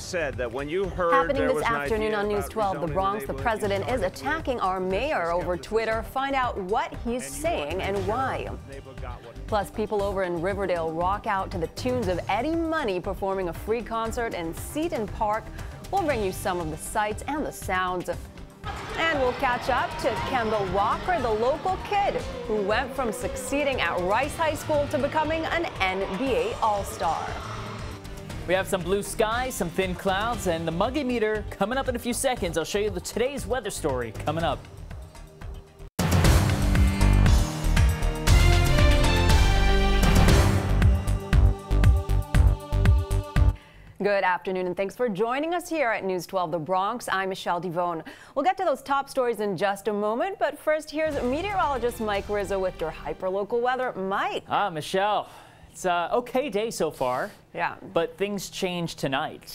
said that when you heard Happening this afternoon on News 12, the Bronx, the president is attacking our mayor over Twitter. Find out what he's saying and why. Plus, people over in Riverdale rock out to the tunes of Eddie Money performing a free concert in Seton Park. We'll bring you some of the sights and the sounds. And we'll catch up to Kemba Walker, the local kid who went from succeeding at Rice High School to becoming an NBA All-Star. We have some blue skies, some thin clouds, and the muggy meter coming up in a few seconds. I'll show you today's weather story coming up. Good afternoon, and thanks for joining us here at News 12 The Bronx. I'm Michelle Devone. We'll get to those top stories in just a moment, but first, here's meteorologist Mike Rizzo with your hyperlocal weather. Mike. Michelle, it's an okay day so far. Yeah. But things change tonight.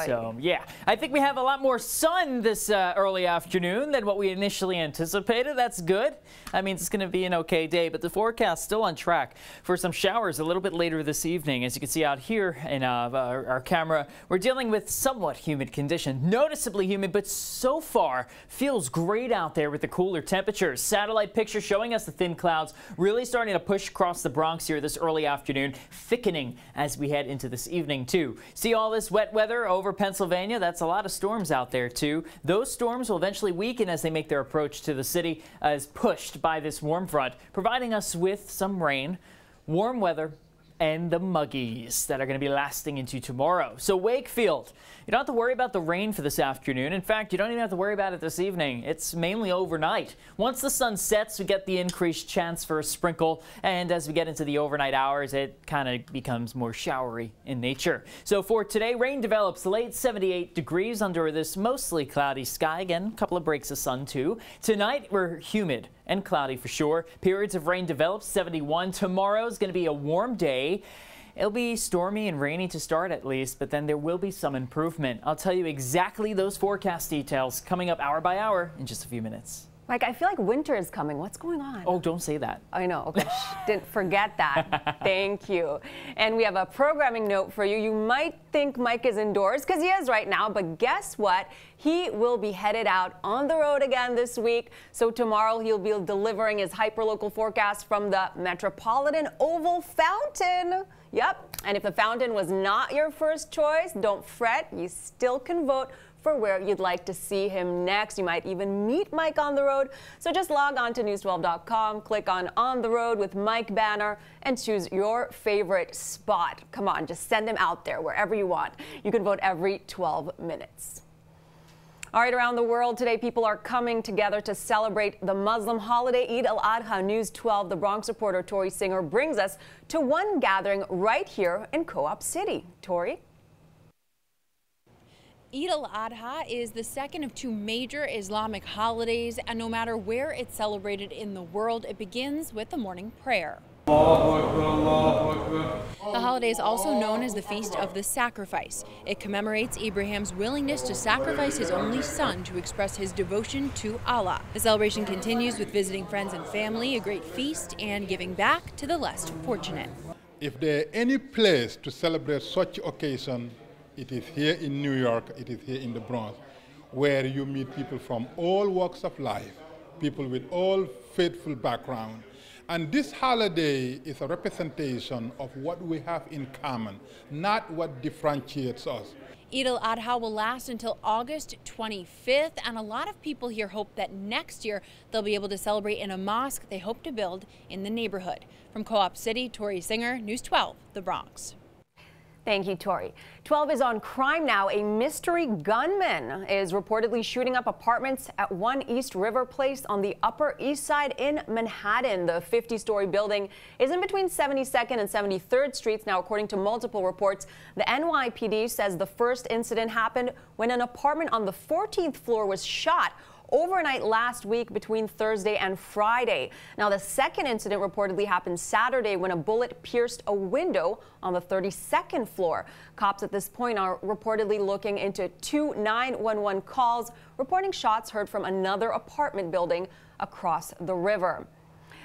So, yeah, I think we have a lot more sun this early afternoon than what we initially anticipated. That's good. That means it's going to be an okay day, but the forecast still on track for some showers a little bit later this evening. As you can see out here in our camera, we're dealing with somewhat humid conditions, noticeably humid, but so far feels great out there with the cooler temperatures. Satellite picture showing us the thin clouds really starting to push across the Bronx here this early afternoon, thickening as we head into this evening, too. See all this wet weather over Pennsylvania? That's a lot of storms out there, too. Those storms will eventually weaken as they make their approach to the city as pushed by this warm front, providing us with some rain, warm weather, and the muggies that are going to be lasting into tomorrow. So Wakefield, you don't have to worry about the rain for this afternoon. In fact, you don't even have to worry about it this evening. It's mainly overnight. Once the sun sets, we get the increased chance for a sprinkle, and as we get into the overnight hours, it kind of becomes more showery in nature. So for today, rain develops late 78 degrees under this mostly cloudy sky. Again, a couple of breaks of sun too. Tonight, we're humid and cloudy for sure. Periods of rain develop, 71. Tomorrow is going to be a warm day. It'll be stormy and rainy to start at least, but then there will be some improvement. I'll tell you exactly those forecast details coming up hour by hour in just a few minutes. Mike, I feel like winter is coming. What's going on? Oh, don't say that. I know. Okay. Didn't forget that. Thank you. And we have a programming note for you. You might think Mike is indoors because he is right now, but guess what? He will be headed out on the road again this week. So tomorrow he'll be delivering his hyperlocal forecast from the Metropolitan Oval Fountain. Yep. And if the fountain was not your first choice, don't fret. You still can vote for where you'd like to see him next. You might even meet Mike on the road. So just log on to news12.com, click on the road with Mike banner, and choose your favorite spot. Come on, just send him out there wherever you want. You can vote every 12 minutes. All right, around the world today, people are coming together to celebrate the Muslim holiday Eid al-Adha. News 12, the Bronx reporter Tori Singer brings us to one gathering right here in Co-op City. Tori? Eid al-Adha is the second of two major Islamic holidays, and no matter where it's celebrated in the world, it begins with the morning prayer. The holiday is also known as the Feast of the Sacrifice. It commemorates Abraham's willingness to sacrifice his only son to express his devotion to Allah. The celebration continues with visiting friends and family, a great feast, and giving back to the less fortunate. If there any place to celebrate such occasion, it is here in New York, it is here in the Bronx, where you meet people from all walks of life, people with all faithful background. And this holiday is a representation of what we have in common, not what differentiates us. Eid al-Adha will last until August 25th, and a lot of people here hope that next year they'll be able to celebrate in a mosque they hope to build in the neighborhood. From Co-op City, Tori Singer, News 12, The Bronx. Thank you, Tori. 12 is on crime now. A mystery gunman is reportedly shooting up apartments at 1 East River Place on the Upper East Side in Manhattan. The 50-story building is in between 72nd and 73rd Streets. Now, according to multiple reports, the NYPD says the first incident happened when an apartment on the 14th floor was shot overnight last week between Thursday and Friday. Now, the second incident reportedly happened Saturday when a bullet pierced a window on the 32nd floor. Cops at this point are reportedly looking into 2 911 calls, reporting shots heard from another apartment building across the river.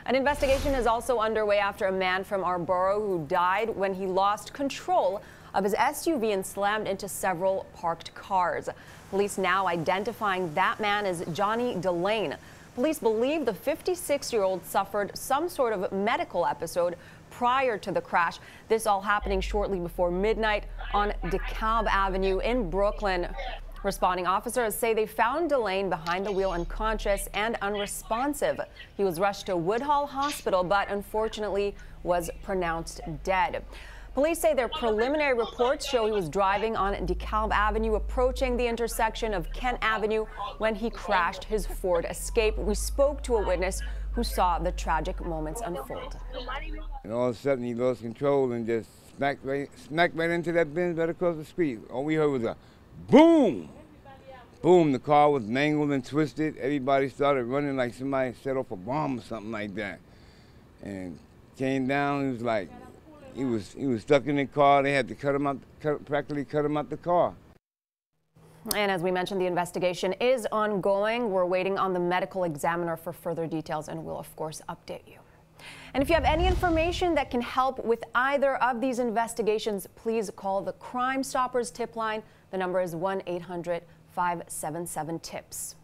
An investigation is also underway after a man from our borough who died when he lost control of his SUV and slammed into several parked cars. Police now identifying that man as Johnny Delane. Police believe the 56-year-old suffered some sort of medical episode prior to the crash. This all happening shortly before midnight on DeKalb Avenue in Brooklyn. Responding officers say they found Delane behind the wheel unconscious and unresponsive. He was rushed to Woodhull Hospital, but unfortunately was pronounced dead. Police say their preliminary reports show he was driving on DeKalb Avenue, approaching the intersection of Kent Avenue when he crashed his Ford Escape. We spoke to a witness who saw the tragic moments unfold. And all of a sudden he lost control and just smacked right into that Benz right across the street. All we heard was a boom! Boom, the car was mangled and twisted. Everybody started running like somebody set off a bomb or something like that. And came down, he was like, he was stuck in the car. They had to cut him out, practically cut him out the car. And as we mentioned, the investigation is ongoing. We're waiting on the medical examiner for further details, and we'll of course update you. And if you have any information that can help with either of these investigations, please call the Crime Stoppers tip line. The number is 1-800-577-TIPS.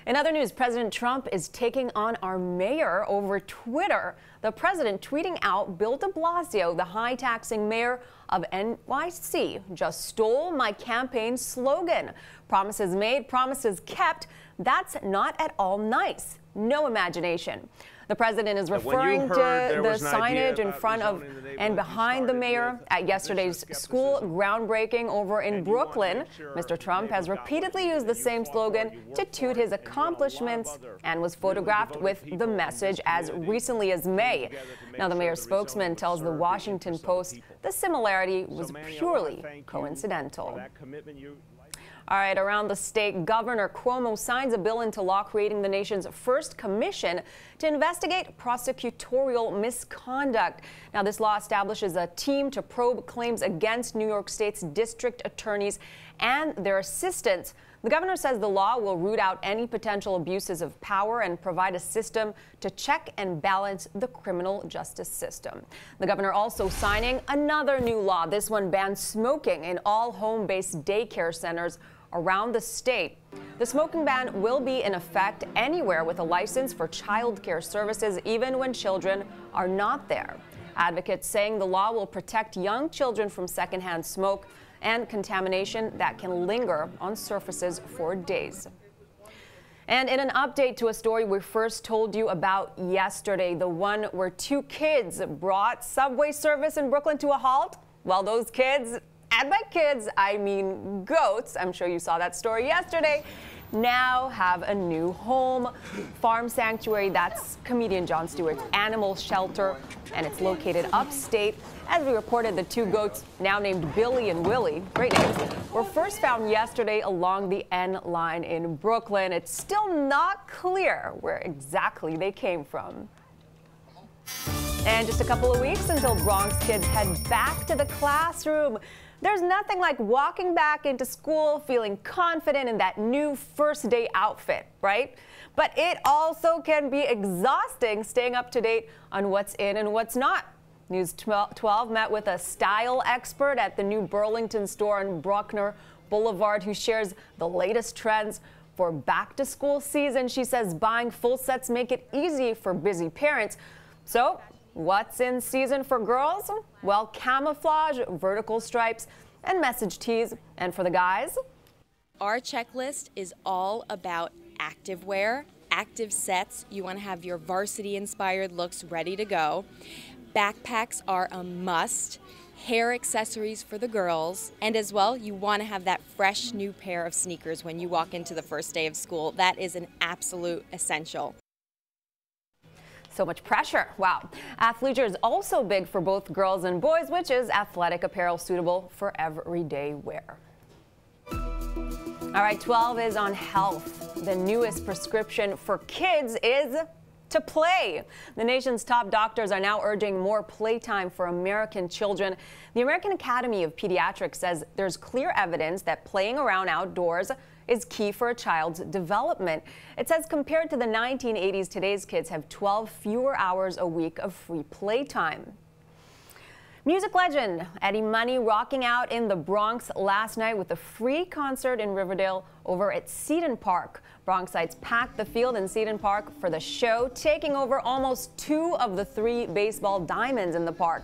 In other news, President Trump is taking on our mayor over Twitter. The president tweeting out Bill de Blasio, the high-taxing mayor of NYC, just stole my campaign slogan. Promises made, promises kept. That's not at all nice. No imagination. The president is referring to the signage in front of and behind the mayor at yesterday's school groundbreaking over in Brooklyn. Mr. Trump has repeatedly used the same slogan to toot his accomplishments and was photographed with the message as recently as May. Now, the mayor's spokesman tells the Washington Post the similarity was purely coincidental. All right, around the state, Governor Cuomo signs a bill into law creating the nation's first commission to investigate prosecutorial misconduct. Now, this law establishes a team to probe claims against New York State's district attorneys and their assistants. The governor says the law will root out any potential abuses of power and provide a system to check and balance the criminal justice system. The governor also signing another new law. This one bans smoking in all home-based daycare centers around the state. The smoking ban will be in effect anywhere with a license for child care services, even when children are not there. Advocates saying the law will protect young children from secondhand smoke and contamination that can linger on surfaces for days. And in an update to a story we first told you about yesterday, the one where two kids brought subway service in Brooklyn to a halt, well, those kids, and by kids, I mean goats, I'm sure you saw that story yesterday, now have a new home. Farm Sanctuary, that's comedian Jon Stewart's animal shelter, and it's located upstate. As we reported, the two goats, now named Billy and Willie, great names, were first found yesterday along the N line in Brooklyn. It's still not clear where exactly they came from. And just a couple of weeks until Bronx kids head back to the classroom. There's nothing like walking back into school feeling confident in that new first day outfit, right? But it also can be exhausting staying up to date on what's in and what's not. News12 met with a style expert at the new Burlington store on Bruckner Boulevard who shares the latest trends for back-to-school season. She says buying full sets make it easy for busy parents. So, what's in season for girls? Well, camouflage, vertical stripes, and message tees. And for the guys? Our checklist is all about activewear, active sets. You want to have your varsity-inspired looks ready to go. Backpacks are a must. Hair accessories for the girls. And as well, you want to have that fresh new pair of sneakers when you walk into the first day of school. That is an absolute essential. So much pressure. Wow. Athleisure is also big for both girls and boys, which is athletic apparel suitable for everyday wear. All right, 12 is on health. The newest prescription for kids is to play. The nation's top doctors are now urging more playtime for American children. The American Academy of Pediatrics says there's clear evidence that playing around outdoors is key for a child's development. It says compared to the 1980s, today's kids have 12 fewer hours a week of free playtime. Music legend Eddie Money rocking out in the Bronx last night with a free concert in Riverdale over at Seton Park. Bronxites packed the field in Seton Park for the show, taking over almost 2 of the 3 baseball diamonds in the park.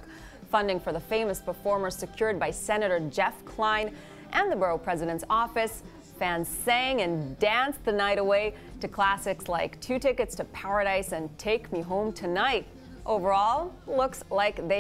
Funding for the famous performer secured by Senator Jeff Kline and the borough president's office. Fans sang and danced the night away to classics like 2 Tickets to Paradise and Take Me Home Tonight. Overall, looks like they